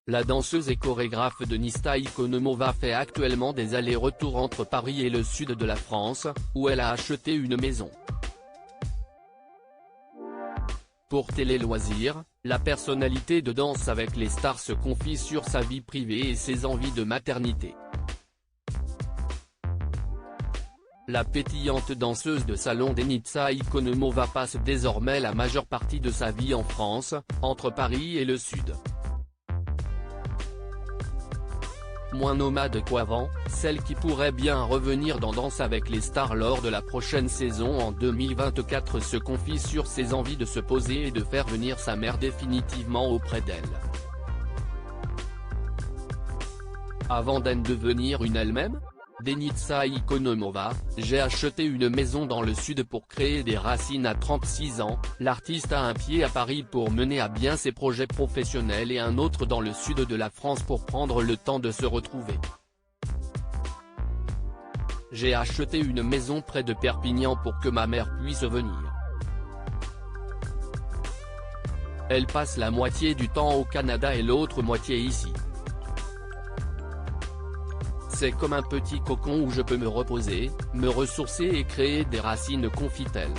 La danseuse et chorégraphe Denisa Ikonomova fait actuellement des allers-retours entre Paris et le sud de la France, où elle a acheté une maison. Pour Télé Loisirs, la personnalité de Danse avec les stars se confie sur sa vie privée et ses envies de maternité. La pétillante danseuse de salon Denisa Ikonomova passe désormais la majeure partie de sa vie en France, entre Paris et le sud. Moins nomade qu'avant, celle qui pourrait bien revenir dans Danse avec les stars lors de la prochaine saison en 2024 se confie sur ses envies de se poser et de faire venir sa mère définitivement auprès d'elle. Avant d'en devenir une elle-même, Denisa Ikonomova, j'ai acheté une maison dans le sud pour créer des racines à 36 ans, l'artiste a un pied à Paris pour mener à bien ses projets professionnels et un autre dans le sud de la France pour prendre le temps de se retrouver. J'ai acheté une maison près de Perpignan pour que ma mère puisse venir. Elle passe la moitié du temps au Canada et l'autre moitié ici. C'est comme un petit cocon où je peux me reposer, me ressourcer et créer des racines, confie-t-elle.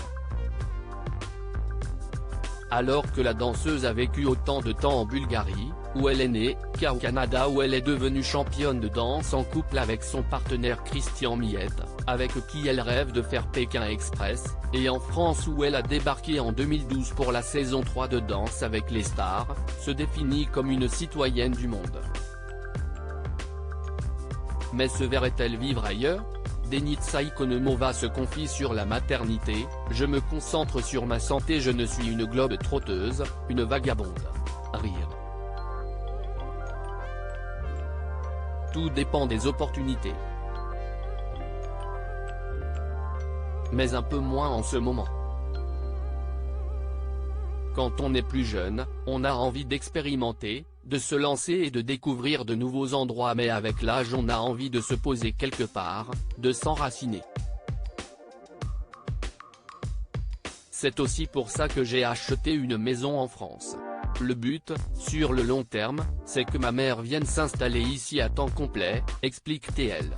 Alors que la danseuse a vécu autant de temps en Bulgarie, où elle est née, qu'au Canada où elle est devenue championne de danse en couple avec son partenaire Christian Miette, avec qui elle rêve de faire Pékin Express, et en France où elle a débarqué en 2012 pour la saison 3 de Danse avec les stars, se définit comme une citoyenne du monde. Mais se verrait-elle vivre ailleurs? Denisa Ikonomova se confie sur la maternité, je me concentre sur ma santé, je ne suis une globe trotteuse, une vagabonde. Rire. Tout dépend des opportunités. Mais un peu moins en ce moment. Quand on est plus jeune, on a envie d'expérimenter, de se lancer et de découvrir de nouveaux endroits, mais avec l'âge on a envie de se poser quelque part, de s'enraciner. C'est aussi pour ça que j'ai acheté une maison en France. Le but, sur le long terme, c'est que ma mère vienne s'installer ici à temps complet, explique-t-elle.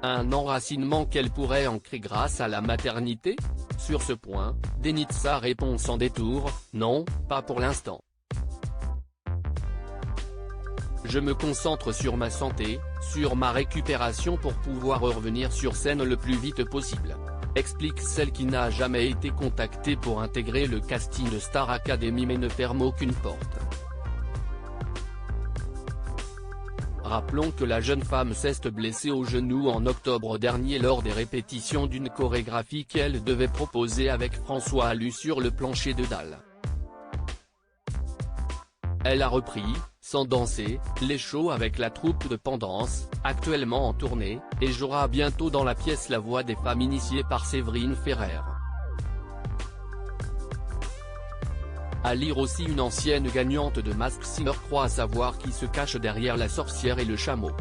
Un enracinement qu'elle pourrait ancrer grâce à la maternité? Sur ce point, Denisa répond sans détour, non, pas pour l'instant. Je me concentre sur ma santé, sur ma récupération pour pouvoir revenir sur scène le plus vite possible, explique celle qui n'a jamais été contactée pour intégrer le casting de Star Academy mais ne ferme aucune porte. Rappelons que la jeune femme s'est blessée au genou en octobre dernier lors des répétitions d'une chorégraphie qu'elle devait proposer avec François Allu sur le plancher de Dalles. Elle a repris, sans danser, les shows avec la troupe de Pendance, actuellement en tournée, et jouera bientôt dans la pièce La Voix des femmes initiée par Séverine Ferrer. À lire aussi, une ancienne gagnante de Masked Singer croit savoir qui se cache derrière la sorcière et le chameau.